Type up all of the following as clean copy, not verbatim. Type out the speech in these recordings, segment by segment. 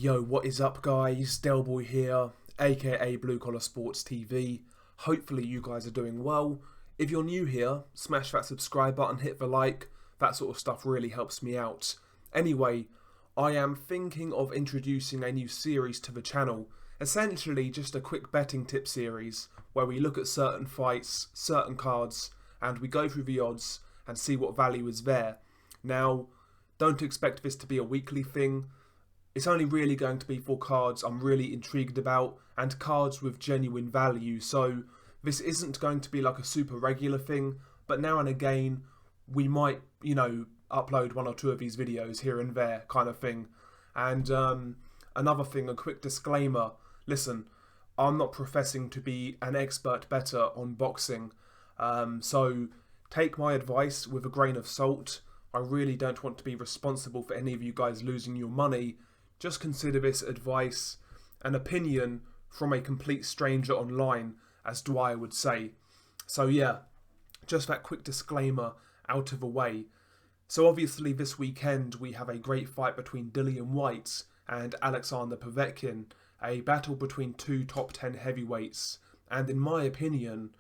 Yo, what is up guys? Delboy here, aka Blue Collar Sports TV. Hopefully you guys are doing well. If you're new here, smash that subscribe button, hit the like, that sort of stuff really helps me out. Anyway, I am thinking of introducing a new series to the channel. Essentially just a quick betting tip series where we look at certain fights, certain cards, and we go through the odds and see what value is there. Now, don't expect this to be a weekly thing. It's only really going to be for cards I'm really intrigued about and cards with genuine value. So this isn't going to be like a super regular thing, but now and again we might, upload one or two of these videos here and there kind of thing. And another thing, a quick disclaimer. Listen, I'm not professing to be an expert bettor on boxing. So take my advice with a grain of salt. I really don't want to be responsible for any of you guys losing your money. Just consider this advice an opinion from a complete stranger online, as Dwyer would say. So yeah, just that quick disclaimer out of the way. So obviously this weekend we have a great fight between Dillian Whyte and Alexander Povetkin, a battle between two top 10 heavyweights, and in my opinion,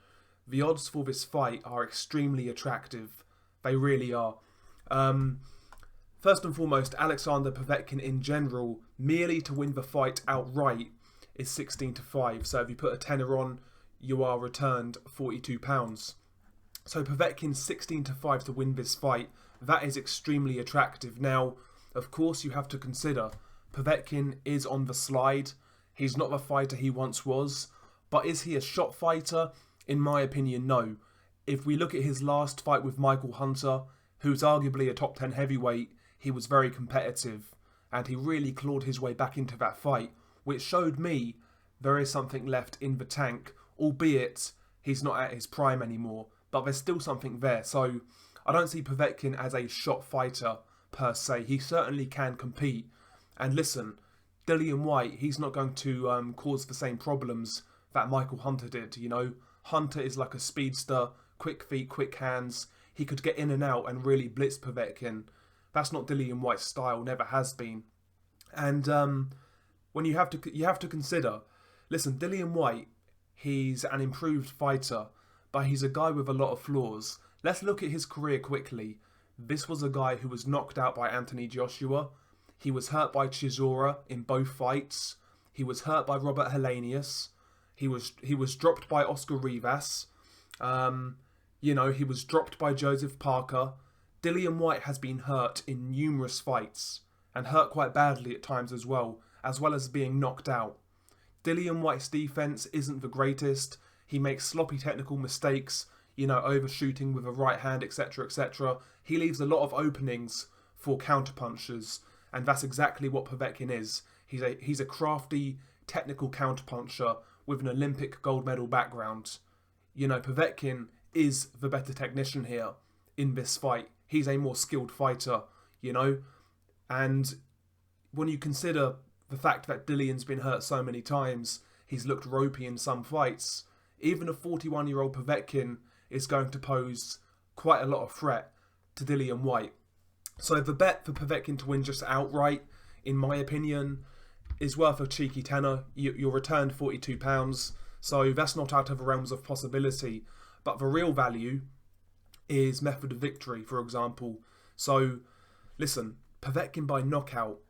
the odds for this fight are extremely attractive. They really are. First and foremost, Alexander Povetkin in general, merely to win the fight outright, is 16-5. So if you put a tenner on, you are returned £42. So Povetkin 16-5 to win this fight. That is extremely attractive. Now, of course, you have to consider Povetkin is on the slide. He's not the fighter he once was. But is he a shot fighter? In my opinion, no. If we look at his last fight with Michael Hunter, who's arguably a top 10 heavyweight, he was very competitive, and he really clawed his way back into that fight, which showed me there is something left in the tank, albeit he's not at his prime anymore, but there's still something there. So I don't see Povetkin as a shot fighter per se. He certainly can compete. And listen, Dillian Whyte, he's not going to cause the same problems that Michael Hunter did, Hunter is like a speedster, quick feet, quick hands. He could get in and out and really blitz Povetkin. That's not Dillian Whyte's style, never has been. And when you have to consider, listen, Dillian Whyte, he's an improved fighter, but he's a guy with a lot of flaws. Let's look at his career quickly. This was a guy who was knocked out by Anthony Joshua. He was hurt by Chisora in both fights. He was hurt by Robert Helenius. He was dropped by Oscar Rivas. He was dropped by Joseph Parker. Dillian Whyte has been hurt in numerous fights, and hurt quite badly at times as well as being knocked out. Dillian Whyte's defense isn't the greatest. He makes sloppy technical mistakes, overshooting with a right hand, etc., etc. He leaves a lot of openings for counterpunchers, and that's exactly what Povetkin is. He's a crafty, technical counterpuncher with an Olympic gold medal background. Povetkin is the better technician here in this fight. He's a more skilled fighter, and when you consider the fact that Dillian's been hurt so many times, he's looked ropey in some fights, even a 41-year-old Povetkin is going to pose quite a lot of threat to Dillian Whyte. So the bet for Povetkin to win just outright, in my opinion, is worth a cheeky tenner. You're returned £42, so that's not out of the realms of possibility. But the real value is method of victory, for example. So, listen, Povetkin by knockout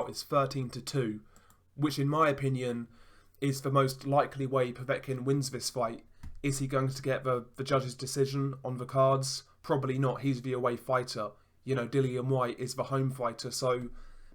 is 13-2, which in my opinion is the most likely way Povetkin wins this fight. Is he going to get the judge's decision on the cards? Probably not. He's the away fighter. Dillian Whyte is the home fighter. So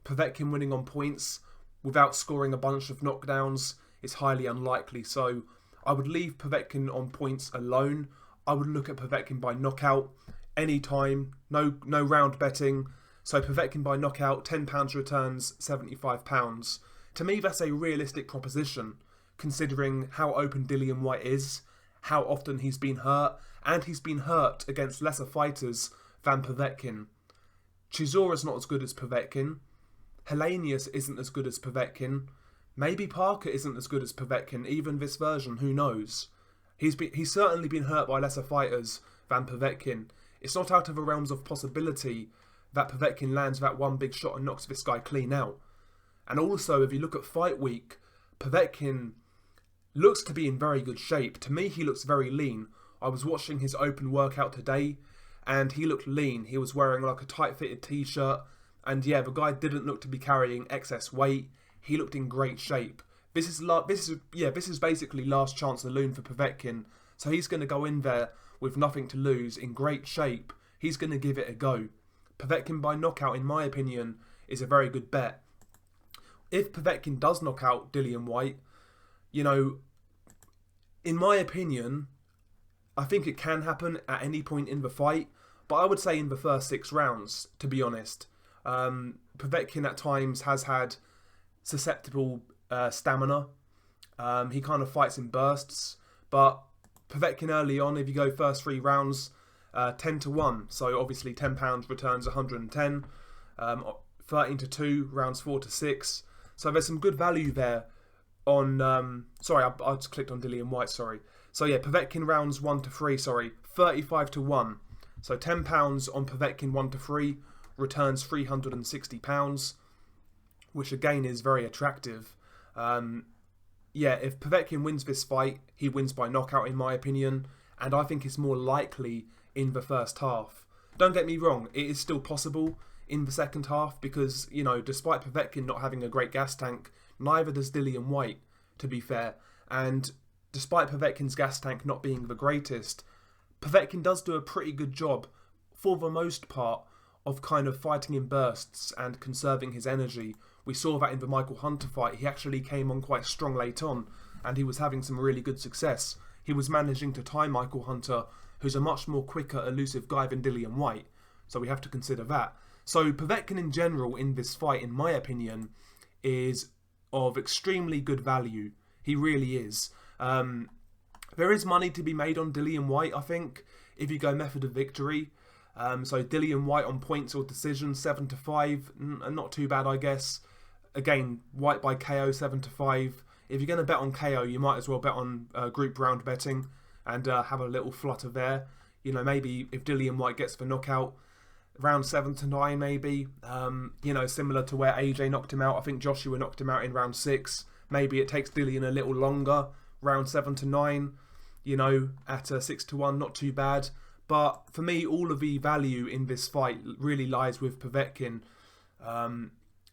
Povetkin winning on points without scoring a bunch of knockdowns is highly unlikely. So I would leave Povetkin on points alone. I would look at Povetkin by knockout anytime. No round betting. So Povetkin by knockout, £10 returns £75. To me, that's a realistic proposition, considering how open Dillian Whyte is, how often he's been hurt, and he's been hurt against lesser fighters than Povetkin. Chisora's not as good as Povetkin. Helenius isn't as good as Povetkin. Maybe Parker isn't as good as Povetkin, even this version, who knows? He's certainly been hurt by lesser fighters than Povetkin. It's not out of the realms of possibility that Povetkin lands that one big shot and knocks this guy clean out. And also, if you look at fight week, Povetkin looks to be in very good shape. To me, he looks very lean. I was watching his open workout today, and he looked lean. He was wearing like a tight-fitted t-shirt, and yeah, the guy didn't look to be carrying excess weight. He looked in great shape. This is basically last chance saloon for Povetkin. So he's going to go in there with nothing to lose, in great shape. He's going to give it a go. Povetkin by knockout, in my opinion, is a very good bet. If Povetkin does knock out Dillian Whyte, you know, in my opinion, I think it can happen at any point in the fight, but I would say in the first 6 rounds, to be honest. Povetkin at times has had susceptible stamina. He kind of fights in bursts, but Povetkin early on, if you go first 3 rounds, 10-1, so obviously £10 returns 110, 13-2, rounds 4-6, so there's some good value there on, I just clicked on Dillian Whyte, sorry. So yeah, Povetkin rounds 1-3, 35-1, so £10 on Povetkin 1-3, returns £360, which again is very attractive. Yeah, if Povetkin wins this fight, he wins by knockout in my opinion, and I think it's more likely in the first half. Don't get me wrong, it is still possible in the second half because, you know, despite Povetkin not having a great gas tank, neither does Dillian Whyte, to be fair, and despite Povetkin's gas tank not being the greatest, Povetkin does do a pretty good job, for the most part, of kind of fighting in bursts and conserving his energy. We saw that in the Michael Hunter fight. He actually came on quite strong late on, and he was having some really good success. He was managing to tie Michael Hunter, who's a much more quicker, elusive guy than Dillian Whyte, so we have to consider that. So Povetkin in general in this fight, in my opinion, is of extremely good value. He really is. There is money to be made on Dillian Whyte, I think, if you go method of victory. So Dillian Whyte on points or decision, 7-5, not too bad, I guess. Again, Whyte by KO, 7-5. If you're going to bet on KO, you might as well bet on group round betting and have a little flutter there. You know, maybe if Dillian Whyte gets the knockout, round 7-9 maybe. You know, similar to where AJ knocked him out. I think Joshua knocked him out in round 6. Maybe it takes Dillian a little longer, round 7-9. You know, at 6-1, not too bad. But for me, all of the value in this fight really lies with Povetkin.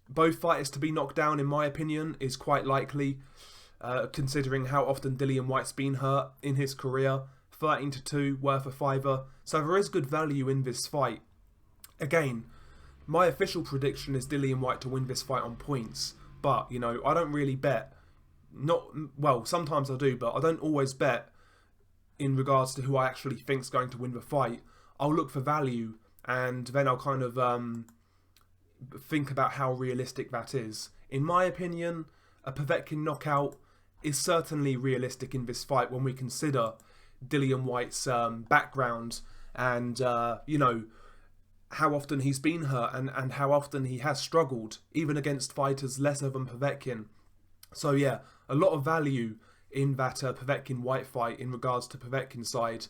Both fighters to be knocked down, in my opinion, is quite likely, considering how often Dillian Whyte's been hurt in his career. 13-2, worth a fiver. So there is good value in this fight. Again, my official prediction is Dillian Whyte to win this fight on points. But, you know, I don't really bet. Well, sometimes I do, but I don't always bet in regards to who I actually think's going to win the fight. I'll look for value, and then I'll kind of think about how realistic that is. In my opinion, a Povetkin knockout is certainly realistic in this fight when we consider Dillian Whyte's background and, you know, how often he's been hurt and how often he has struggled, even against fighters lesser than Povetkin. So yeah, a lot of value in that Povetkin-Whyte fight in regards to Povetkin's side.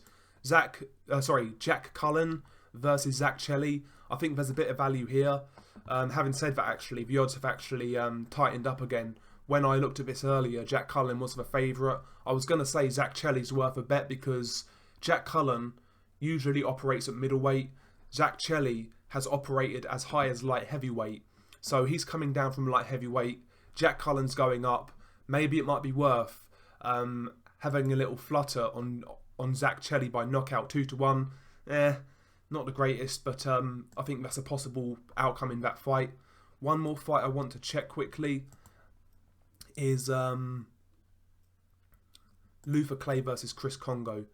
Jack Cullen versus Chellie. I think there's a bit of value here. Having said that, actually, the odds have actually tightened up again. When I looked at this earlier, Jack Cullen was the favourite. I was going to say Chellee's worth a bet because Jack Cullen usually operates at middleweight. Chellie has operated as high as light heavyweight. So he's coming down from light heavyweight. Jack Cullen's going up. Maybe it might be worth having a little flutter on Chellie by knockout 2-1. Not the greatest, but I think that's a possible outcome in that fight. One more fight I want to check quickly is Luther Clay versus Chris Congo.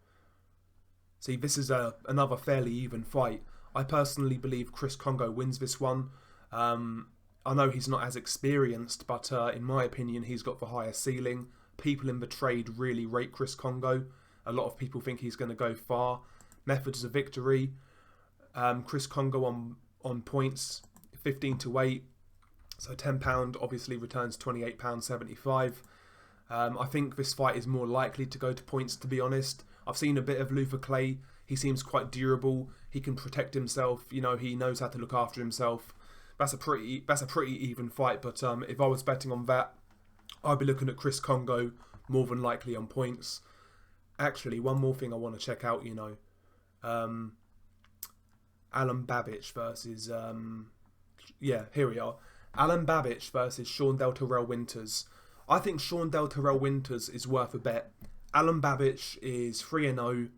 See, this is another fairly even fight. I personally believe Chris Congo wins this one. I know he's not as experienced, but in my opinion, he's got the higher ceiling. People in the trade really rate Chris Congo. A lot of people think he's going to go far. Methods of victory. Chris Congo on points, 15-8. So £10 obviously returns £28.75. I think this fight is more likely to go to points, to be honest. I've seen a bit of Luther Clay. He seems quite durable. He can protect himself. You know, he knows how to look after himself. that's a pretty even fight. But if I was betting on that, I'd be looking at Chris Congo more than likely on points. Actually, one more thing I want to check out, Alan Babich versus here we are. Alan Babich versus Sean Del Terrell Winters. I think Sean Del Terrell Winters is worth a bet. Alan Babich is 3-0,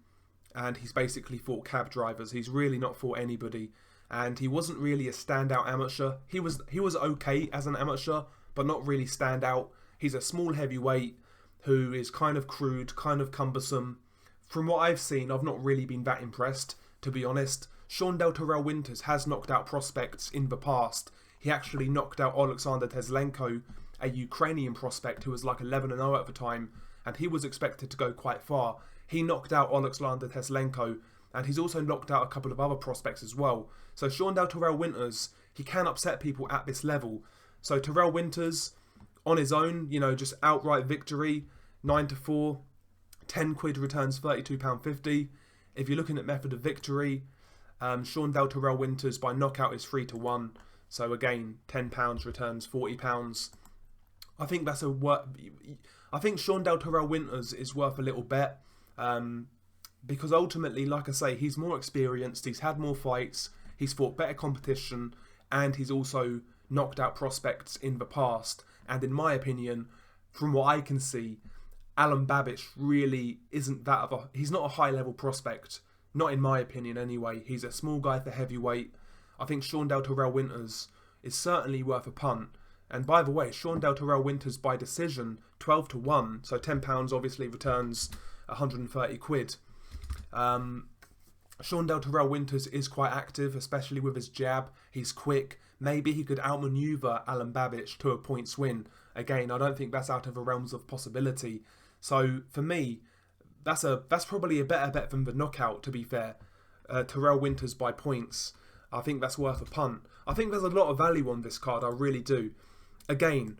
and he's basically fought cab drivers. He's really not fought anybody, and he wasn't really a standout amateur. He was okay as an amateur, but not really standout. He's a small heavyweight who is kind of crude, kind of cumbersome. From what I've seen, I've not really been that impressed, to be honest. Sean Del Terrell Winters has knocked out prospects in the past. He actually knocked out Alexander Teslenko, a Ukrainian prospect who was like 11-0 at the time, and he was expected to go quite far. He knocked out Alexander Teslenko, and he's also knocked out a couple of other prospects as well. So Sean Del Terrell Winters, he can upset people at this level. So Terrell Winters, on his own, just outright victory, 9-4, 10 quid returns £32.50. If you're looking at method of victory, Sean Del Terrell Winters by knockout is 3-1. So again, £10 returns £40. I think I think Sean Del Terrell Winters is worth a little bet, because ultimately, like I say, he's more experienced, he's had more fights, he's fought better competition, and he's also knocked out prospects in the past. And in my opinion, from what I can see, Alan Babich really isn't he's not a high level prospect, not in my opinion anyway. He's a small guy for heavyweight. I think Sean Del Terrell Winters is certainly worth a punt. And by the way, Sean Del Terrell Winters by decision, 12-1, so £10 obviously returns 130 quid. Sean Del Terrell Winters is quite active, especially with his jab. He's quick. Maybe he could outmaneuver Alan Babich to a points win. Again, I don't think that's out of the realms of possibility. So for me, that's probably a better bet than the knockout, to be fair. Terrell Winters by points. I think that's worth a punt. I think there's a lot of value on this card, I really do. Again,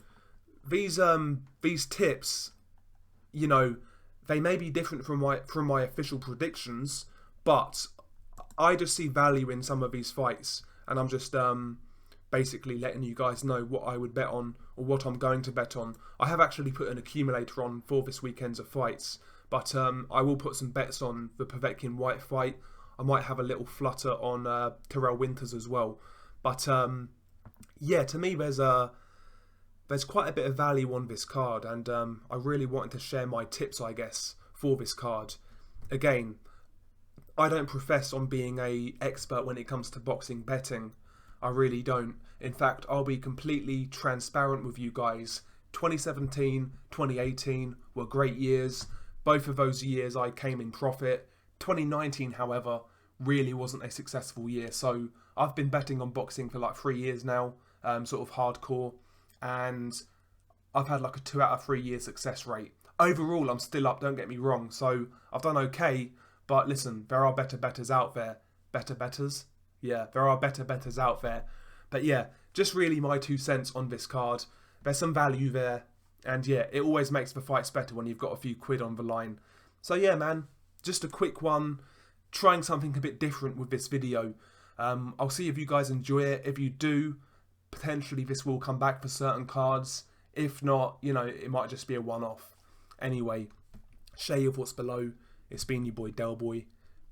these tips, they may be different from my official predictions, but I just see value in some of these fights, and I'm just basically letting you guys know what I would bet on, or what I'm going to bet on. I have actually put an accumulator on for this weekend's of fights, but I will put some bets on the Povetkin Whyte fight. I might have a little flutter on Terrell Winters as well. But to me there's quite a bit of value on this card, and I really wanted to share my tips, I guess, for this card. Again, I don't profess on being an expert when it comes to boxing betting. I really don't. In fact, I'll be completely transparent with you guys. 2017, 2018 were great years. Both of those years I came in profit. 2019, however, really wasn't a successful year. So I've been betting on boxing for like 3 years now, sort of hardcore, and I've had like a 2 out of 3 year success rate. Overall, I'm still up, don't get me wrong. So I've done okay, but listen, there are better bettors out there. Better bettors? Yeah, there are better bettors out there. But yeah, just really my 2 cents on this card. There's some value there. And yeah, it always makes the fights better when you've got a few quid on the line. So yeah, man, just a quick one. Trying something a bit different with this video. I'll see if you guys enjoy it. If you do, potentially this will come back for certain cards. If not, it might just be a one-off. Anyway, share your thoughts below. It's been your boy Del Boy.